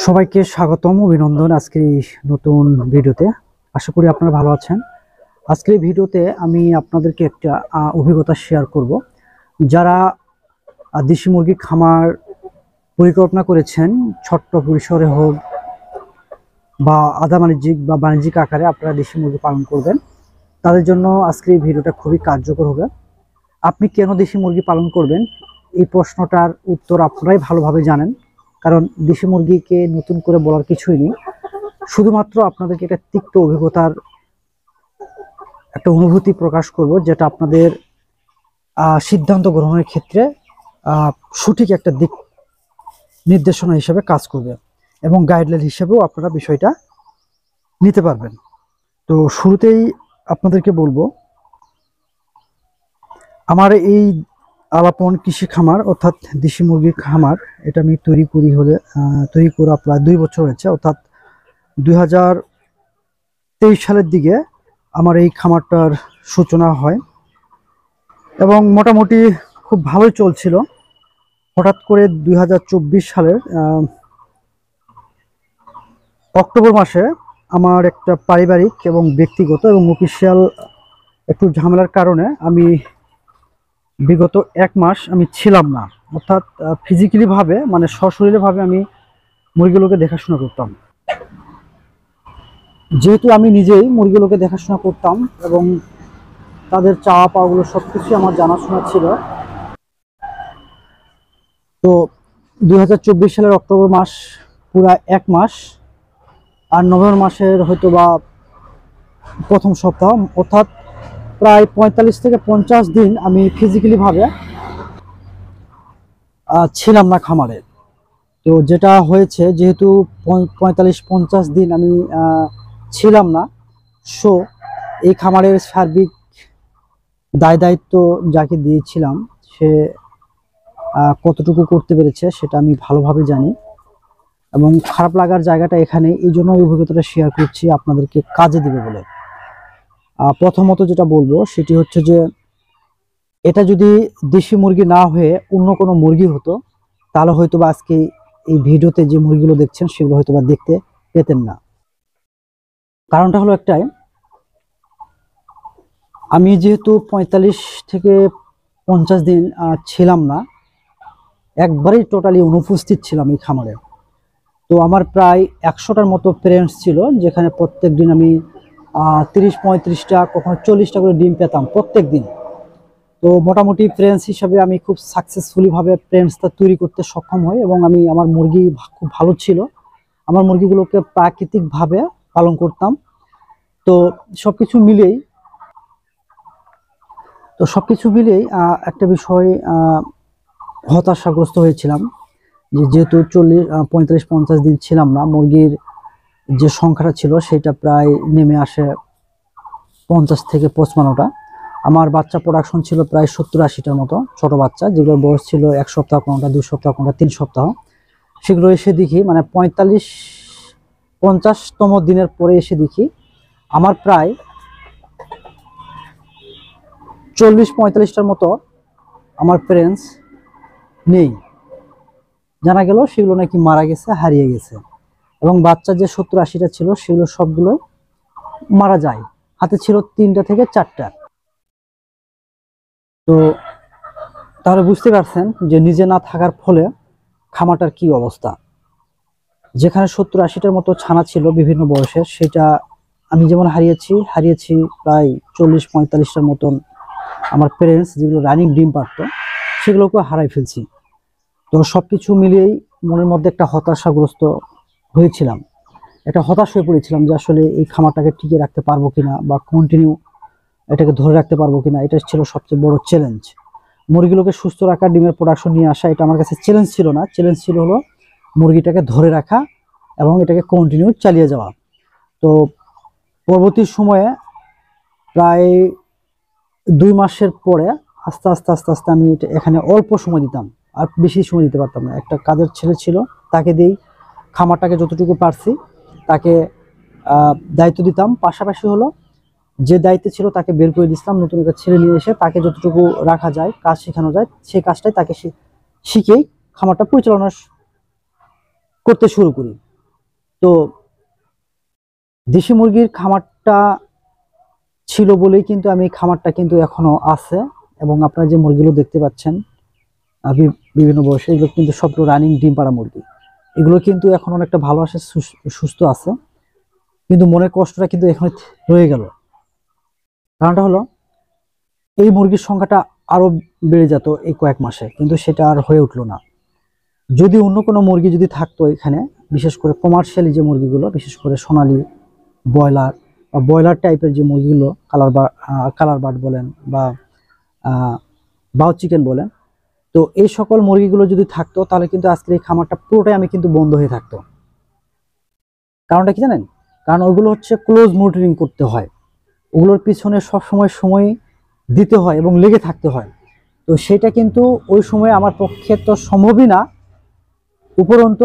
সবাইকে স্বাগতম অভিনন্দন আজকের এই নতুন ভিডিওতে। আশা করি আপনারা ভালো আছেন। আজকের এই ভিডিওতে আমি আপনাদেরকে একটা অভিজ্ঞতা শেয়ার করব। যারা দেশি মুরগি খামার পরিকল্পনা করেছেন, ছোট্ট পরিসরে হোক বা আধা বাণিজ্যিক বা বাণিজ্যিক আকারে আপনারা দেশি মুরগি পালন করবেন, তাদের জন্য আজকের এই ভিডিওটা খুবই কার্যকর হবে। আপনি কেন দেশি মুরগি পালন করবেন, এই প্রশ্নটার উত্তর আপনারাই ভালোভাবে জানেন। কারণ দেশি মুরগিকে নতুন করে বলার কিছুই নেই, শুধুমাত্র আপনাদেরকে একটা তিক্ত অভিজ্ঞতার একটা অনুভূতি প্রকাশ করব, যেটা আপনাদের সিদ্ধান্ত গ্রহণের ক্ষেত্রে সঠিক একটা দিক নির্দেশনা হিসেবে কাজ করবে এবং গাইডলাইন হিসেবেও আপনারা বিষয়টা নিতে পারবেন। তো শুরুতেই আপনাদেরকে বলবো, আমার এই আলাপন কৃষি খামার অর্থাৎ দেশি মুরগির খামার, এটা আমি তৈরি করা প্রায় 2 বছর হয়েছে। অর্থাৎ 2023 সালের দিকে আমার এই খামারটার সূচনা হয় এবং মোটামুটি খুব ভালোই চলছিল। হঠাৎ করে 2024 সালের অক্টোবর মাসে আমার একটা পারিবারিক এবং ব্যক্তিগত এবং অফিসিয়াল একটু ঝামেলার কারণে আমি বিগত 1 মাস আমি ছিলাম না। অর্থাৎ ফিজিক্যালি ভাবে, মানে সশরীরে ভাবে আমি মুরগিগুলোকে দেখাশোনা করতাম। যেহেতু আমি নিজেই মুরগিগুলোকে দেখাশোনা করতাম এবং তাদের চাওয়া পাওয়াগুলো সবকিছু আমার জানাশোনা ছিল, তো 2024 সালের অক্টোবর মাস পুরা 1 মাস, আর নভেম্বর মাসের হয়তো বা প্রথম সপ্তাহ, অর্থাৎ প্রায় 45 থেকে 50 দিন আমি ফিজিক্যালি ভাবে ছিলাম না খামারে। তো যেটা হয়েছে, যেহেতু 45-50 দিন আমি ছিলাম না, সো এই খামারের সার্বিক দায় দায়িত্ব যাকে দিয়েছিলাম সে কতটুকু করতে পেরেছে সেটা আমি ভালোভাবে জানি। এবং খারাপ লাগার জায়গাটা এখানে, এই জন্য এই অভিজ্ঞতাটা শেয়ার করছি আপনাদেরকে, কাজে দিবে বলে। প্রথমত যেটা বলবো সেটি হচ্ছে যে, এটা যদি দেশি মুরগি না হয়ে অন্য কোনো মুরগি হতো, তাহলে হয়তো বা আজকে এই ভিডিওতে যে মুরগিগুলো দেখছেন সেগুলো হয়তো বা দেখতে পেতেন না। কারণটা হলো একটাই, আমি যেহেতু 45 থেকে 50 দিন ছিলাম না, একবারেই টোটালি অনুপস্থিত ছিলাম এই খামারে। তো আমার প্রায় 100টার মতো পেরেন্টস ছিল, যেখানে প্রত্যেক দিন আমি 30-35টা, কখনো 40টা করে ডিম পেতাম প্রত্যেক দিন। তো মোটামুটি প্রেন্স হিসাবে আমি খুব সাকসেসফুলি ভাবে প্রেন্সটা তৈরি করতে সক্ষম হই এবং আমার মুরগি খুব ভালো ছিল। আমার মুরগিগুলোকে প্রাকৃতিকভাবে পালন করতাম। তো সবকিছু মিলেই একটা বিষয় হতাশাগ্রস্ত হয়েছিলাম, যেহেতু 45-50 দিন ছিলাম না, মুরগির যে সংখ্যাটা ছিল সেটা প্রায় নেমে আসে 50 থেকে 55টা। আমার বাচ্চা প্রোডাকশন ছিল প্রায় 70-80টার মতো ছোট বাচ্চা, যেগুলোর বয়স ছিল 1 সপ্তাহ, কোনোটা 2 সপ্তাহ, কোনোটা 3 সপ্তাহ। সেগুলো এসে দেখি, মানে 45-50তম দিনের পরে এসে দেখি আমার প্রায় 40-45টার মতো আমার প্যারেন্টস নেই। জানা গেল সেগুলো নাকি মারা গেছে, হারিয়ে গেছে। এবং বাচ্চা যে 70-80টা ছিল সেগুলো সবগুলো মারা যায়। হাতে ছিল 3টা থেকে 4টা। তো তাহলে বুঝতে পারছেন যে নিজে না থাকার ফলে খামারটার কি অবস্থা। যেখানে 70-80টার মতো ছানা ছিল বিভিন্ন বয়সের, সেটা আমি যেমন হারিয়েছি প্রায় 40-45টার মতন আমার প্যারেন্টস, যেগুলো রানিং ডিম পারতো, সেগুলোকে হারাই ফেলছি। তো সবকিছু মিলিয়েই মনের মধ্যে একটা হতাশাগ্রস্ত হয়েছিলাম, একটা হতাশ হয়ে পড়েছিলাম যে আসলে এই খামারটাকে টিকিয়ে রাখতে পারবো কিনা বা কন্টিনিউ এটাকে ধরে রাখতে পারবো কিনা। এটা ছিল সবচেয়ে বড় চ্যালেঞ্জ। মুরগিগুলোকে সুস্থ রাখা, ডিমের প্রোডাকশন নিয়ে আসা, এটা আমার কাছে চ্যালেঞ্জ ছিল না। চ্যালেঞ্জ ছিল হলো মুরগিটাকে ধরে রাখা এবং এটাকে কন্টিনিউ চালিয়ে যাওয়া। তো পরবর্তী সময়ে প্রায় 2 মাসের পরে আস্তে আস্তে আমি এখানে অল্প সময় দিতাম, আর বেশি সময় দিতে পারতাম না। একটা কাজের ছেলে ছিল, তাকে দিয়েই খামারটাকে যতটুকু পারছি তাকে দায়িত্ব দিতাম। পাশাপাশি হলো যে দায়িত্ব ছিল তাকে বের করে দিতাম, নতুন একটা ছেলে নিয়ে এসে তাকে যতটুকু রাখা যায়, কাজ শেখানো যায়, সেই কাজটাই তাকে শিখেই খামারটা পরিচালনা করতে শুরু করি। তো দেশি মুরগির খামারটা ছিল বলেই কিন্তু আমি এই খামারটা কিন্তু এখনো আছে, এবং আপনারা যে মুরগিগুলো দেখতে পাচ্ছেন বিভিন্ন বয়সে, এগুলো কিন্তু সবগুলো রানিং ডিম পাড়া মুরগি। এগুলো কিন্তু এখন অনেকটা ভালো আছে, সুস্থ আছে, কিন্তু মনের কষ্টটা কিন্তু এখানে রয়ে গেল। কারণটা হলো এই মুরগির সংখ্যাটা আরো বেড়ে যেত এই কয়েক মাসে, কিন্তু সেটা আর হয়ে উঠলো না। যদি অন্য কোনো মুরগি যদি থাকতো এখানে, বিশেষ করে কমার্শিয়ালি যে মুরগিগুলো, বিশেষ করে সোনালী ব্রয়লার বা ব্রয়লার টাইপের যে মুরগিগুলো, কালার বার্ড বলেন বা বাউ চিকেন বলেন, তো এই সকল মুরগিগুলো যদি থাকতো তাহলে কিন্তু আজকের এই খামারটা পুরোটাই আমি কিন্তু বন্ধ হয়ে থাকতো। কারণটা কি জানেন? কারণ ওইগুলো হচ্ছে ক্লোজ মনিটরিং করতে হয়, ওগুলোর পিছনে সবসময় সময় দিতে হয় এবং লেগে থাকতে হয়। তো সেটা কিন্তু ওই সময় আমার পক্ষে তো সম্ভবই না। উপরন্ত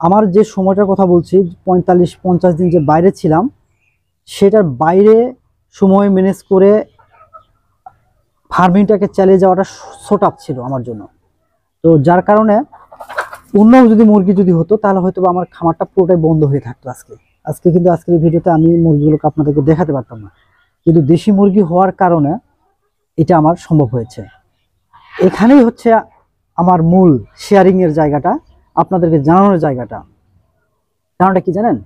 আমার যে সময়টার কথা বলছি, 45-50 দিন যে বাইরে ছিলাম, সেটার বাইরে সময় ম্যানেজ করে ফার্মিংটাকে চালিয়ে যাওয়াটা শো টাফ ছিল আমার জন্য। তো যার কারণে অন্য যদি মুরগি যদি হতো তাহলে হয়তো আমার খামারটা পুরোটাই বন্ধ হয়ে থাকতো আজকে কিন্তু আজকের এই ভিডিওতে আমি মুরগিগুলোকে আপনাদেরকে দেখাতে পারতাম না, কিন্তু দেশি মুরগি হওয়ার কারণে এটা আমার সম্ভব হয়েছে। এখানেই হচ্ছে আমার মূল শেয়ারিং এর জায়গাটা, আপনাদেরকে জানানোর জায়গাটা। কারণটা কি জানেন?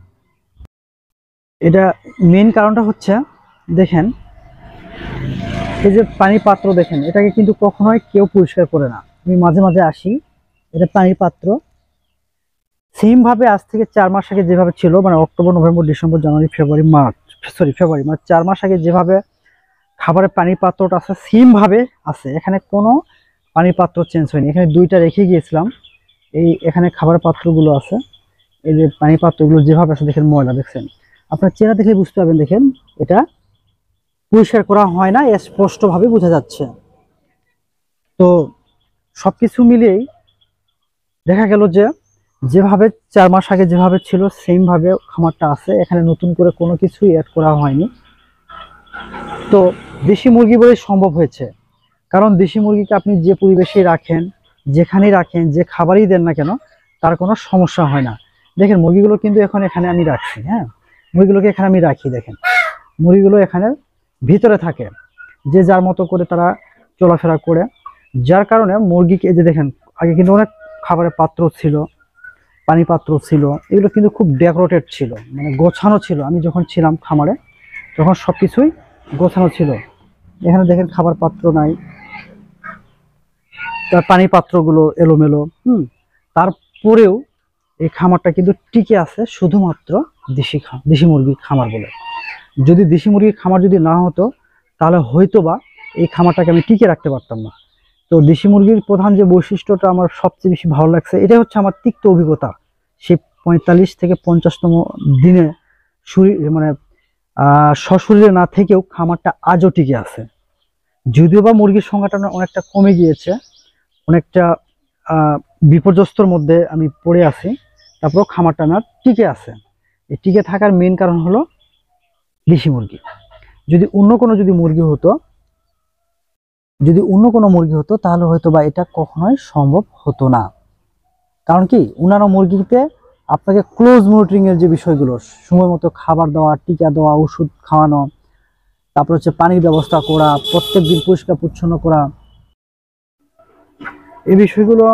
এটা মেন কারণটা হচ্ছে, দেখেন এই যে পানির পাত্র দেখেন, এটাকে কিন্তু কখনোই কেউ পরিষ্কার করে না। আমি মাঝে মাঝে আসি, এটা পানির পাত্র সেম ভাবে আজ থেকে 4 মাস আগে যেভাবে ছিল, মানে অক্টোবর, নভেম্বর, ডিসেম্বর, জানুয়ারি, ফেব্রুয়ারি, মার্চ, ফেব্রুয়ারি, মানে 4 মাস আগে যেভাবে খাবারের পানির পাত্রটা আছে সেম ভাবে আছে। এখানে কোনো পানির পাত্র চেঞ্জ হয়নি। এখানে দুইটা রেখে গিয়েছিলাম, এই এখানে খাবারের পাত্রগুলো আছে, এই যে পানির পাত্রগুলো যেভাবে আছে দেখেন, ময়লা দেখছেন, আপনার চেহারা দেখে বুঝতে পারবেন। দেখেন এটা পরিষ্কার করা হয় না, স্পষ্টভাবে বোঝা যাচ্ছে। তো সবকিছু মিলিয়েই দেখা গেল যে যেভাবে 4 মাস আগে যেভাবে ছিল সেম ভাবে খামারটা আছে, এখানে নতুন করে কোনো কিছুই অ্যাড করা হয়নি। তো দেশি মুরগি বলে সম্ভব হয়েছে, কারণ দেশি মুরগিকে আপনি যে পরিবেশে রাখেন, যেখানেই রাখেন, যে খাবারই দেন না কেন, তার কোনো সমস্যা হয় না। দেখেন মুরগিগুলো কিন্তু এখন এখানে আমি রাখছি, হ্যাঁ, মুরগিগুলোকে এখানে আমি রাখি, দেখেন মুরগিগুলো এখানে ভিতরে থাকে, যে যার মতো করে তারা চলাফেরা করে। যার কারণে মুরগিকে, এই যে দেখেন আগে কিন্তু অনেক খাবারের পাত্র ছিল, পানি পাত্র ছিল, এগুলো কিন্তু খুব ডেকোরেটেড ছিল, মানে গোছানো ছিল। আমি যখন ছিলাম খামারে তখন সবকিছুই গোছানো ছিল। এখানে দেখেন খাবার পাত্র নাই, তার পানি পাত্রগুলো এলোমেলো। তারপরেও এই খামারটা কিন্তু টিকে আছে শুধুমাত্র দেশি মুরগির খামার বলে। যদি দেশি মুরগির খামার যদি না হতো তাহলে হয়তোবা এই খামারটাকে আমি টিকে রাখতে পারতাম না। তো দেশি মুরগির প্রধান যে বৈশিষ্ট্যটা আমার সবচেয়ে বেশি ভালো লাগছে, এটা হচ্ছে আমার তিক্ত অভিজ্ঞতা। সে 45 থেকে 50তম দিনে মানে সশরীরে না থেকেও খামারটা আজও টিকে আছে। যদিও বা মুরগির সংখ্যাটা অনেকটা কমে গিয়েছে, অনেকটা বিপর্যস্তর মধ্যে আমি পড়ে আছি, তারপরেও খামারটা আমার টিকে আছে। এই টিকে থাকার মেন কারণ হলো দেশি মুরগি। যদি অন্য কোনো মুরগি হতো তাহলে হয়তো বা এটা কখনোই সম্ভব হতো না। কারণ কি, অন্যান্য মুরগিতে আপনাকে ক্লোজ মনিটরিং এর যে বিষয়গুলো, সময় মতো খাবার দেওয়া, টিকা দেওয়া, ওষুধ খাওয়ানো, তারপর হচ্ছে পানির ব্যবস্থা করা, প্রত্যেকদিন পরিষ্কার পরিচ্ছন্ন করা, এই বিষয়গুলো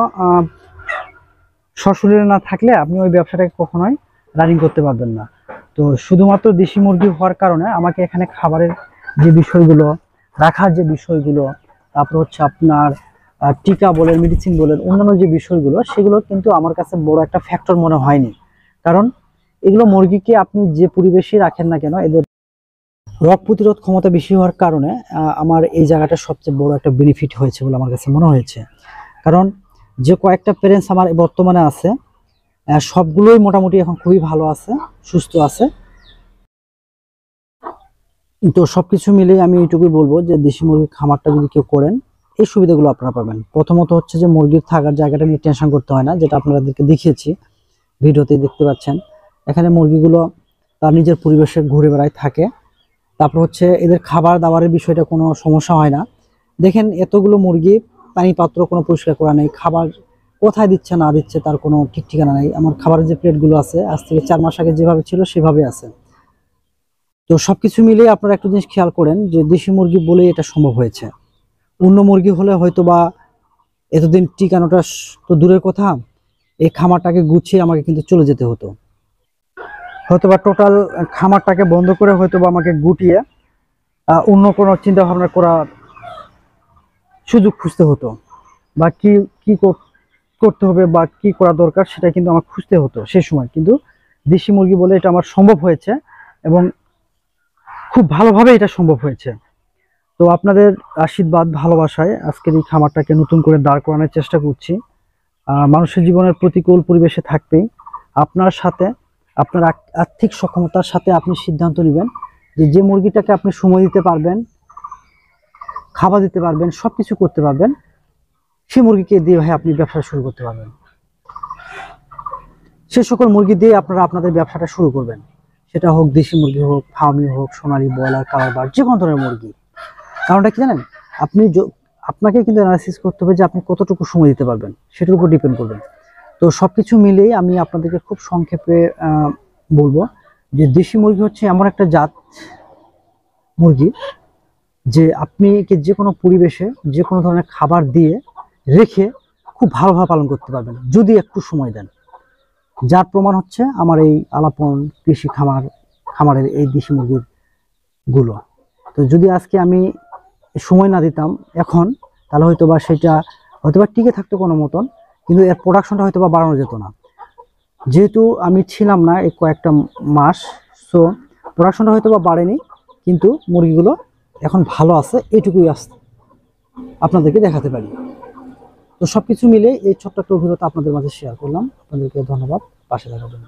সশরীরে না থাকলে আপনি ওই ব্যবসাটাকে কখনোই রানিং করতে পারবেন না। তো শুধুমাত্র দেশি মুরগি হওয়ার কারণে আমাকে এখানে খাবারের যে বিষয়গুলো, রাখার যে বিষয়গুলো, তারপর হচ্ছে আপনার টিকা বলেন, মেডিসিন বলেন, অন্যান্য যে বিষয়গুলো, সেগুলো কিন্তু আমার কাছে বড় একটা ফ্যাক্টর মনে হয়নি। কারণ এগুলো মুরগিকে আপনি যে পরিবেশে রাখেন না কেন, এদের রোগ প্রতিরোধ ক্ষমতা বেশি হওয়ার কারণে আমার এই জায়গাটা সবচেয়ে বড় একটা বেনিফিট হয়েছে বলে আমার কাছে মনে হয়েছে। কারণ যে কয়েকটা প্যারেন্টস আমার বর্তমানে আছে, সবগুলোই মোটামুটি এখন খুবই ভালো আছে, সুস্থ আছে। তো সবকিছু মিলে আমি এইটুকুই বলবো যে দেশি মুরগির খামারটা যদি কেউ করেন, এই সুবিধাগুলো আপনারা পাবেন। প্রথমত হচ্ছে যে মুরগির থাকার জায়গাটা নিয়ে টেনশন করতে হয় না, যেটা আপনাদেরকে দেখিয়েছি, ভিডিওতে দেখতে পাচ্ছেন। এখানে মুরগিগুলো তার নিজের পরিবেশে ঘুরে বেড়ায় থাকে। তারপর হচ্ছে এদের খাবার দাবারের বিষয়টা কোনো সমস্যা হয় না। দেখেন এতগুলো মুরগি, পানি পাত্র কোনো পরিষ্কার করা নেই, খাবার কোথায় দিচ্ছে না দিচ্ছে তার কোনো ঠিক ঠিকানা নেই। আমার খাবারের যে প্লেটগুলো আছে আজ থেকে 4 মাস আগে যেভাবে ছিল সেভাবে আছে। তো সবকিছু মিলিয়ে আপনারা একটা জিনিস খেয়াল করেন যে দেশি মুরগি বলেই এটা সম্ভব হয়েছে। অন্য মুরগি হলে হয়তো বা এতদিন টিকানোটা তো দূরের কথা, এই খামারটাকে গুছিয়ে আমাকে কিন্তু চলে যেতে হতো, হয়তোবা টোটাল খামারটাকে বন্ধ করে হয়তোবা আমাকে গুটিয়ে অন্য কোনো চিন্তা ভাবনা করার সুযোগ খুঁজতে হতো, বা কি কি করতে হবে বা কি করা দরকার সেটা কিন্তু আমার খুঁজতে হতো সেই সময়। কিন্তু দেশি মুরগি বলে এটা আমার সম্ভব হয়েছে এবং খুব ভালোভাবে এটা সম্ভব হয়েছে। তো আপনাদের আশীর্বাদ ভালোবাসায় আজকের এই খামারটাকে নতুন করে দাঁড় করানোর চেষ্টা করছি। মানুষের জীবনের প্রতিকূল পরিবেশে থাকতেই আপনার সাথে আপনার আর্থিক সক্ষমতার সাথে আপনি সিদ্ধান্ত নেবেন যে মুরগিটাকে আপনি সময় দিতে পারবেন, খাবার দিতে পারবেন, সবকিছু করতে পারবেন, সেই মুরগিকে দিয়ে ভাই আপনি ব্যবসা শুরু করতে পারবেন। সে সকল মুরগি দিয়ে আপনারা আপনাদের ব্যবসাটা শুরু করবেন, সেটা হোক দেশি মুরগি হোক, ফার্মি হোক, সোনালী, ব্রয়লার, কালার বার্ড, যে কোনো ধরনের মুরগি। কারণটা কি জানেন, আপনি আপনাকে কিন্তু অ্যানালাইসিস করতে হবে যে আপনি কতটুকু সময় দিতে পারবেন, সেটার উপর ডিপেন্ড করবেন। তো সবকিছু মিলেই আমি আপনাদেরকে খুব সংক্ষেপে বলবো যে দেশি মুরগি হচ্ছে এমন একটা জাত মুরগি যে আপনি যে কোনো পরিবেশে যে কোনো ধরনের খাবার দিয়ে রেখে খুব ভালোভাবে পালন করতে পারবেন যদি একটু সময় দেন। যার প্রমাণ হচ্ছে আমার এই আলাপন কৃষি খামারের এই দেশি মুরগির গুলো। তো যদি আজকে আমি সময় না দিতাম এখন, তাহলে হয়তোবা সেটা হয়তোবা টিকে থাকতো কোনো মতন, কিন্তু এর প্রোডাকশনটা হয়তোবা বাড়ানো যেত না। যেহেতু আমি ছিলাম না এই কয়েকটা মাস, সো প্রোডাকশনটা হয়তোবা বাড়েনি, কিন্তু মুরগিগুলো এখন ভালো আছে, এটুকুই আপনাদেরকে দেখাতে পারি। তো সবকিছু মিলে এই ছোট্ট একটা অভিজ্ঞতা আপনাদের মাঝে শেয়ার করলাম। আপনাদেরকে ধন্যবাদ, পাশে থাকার জন্য।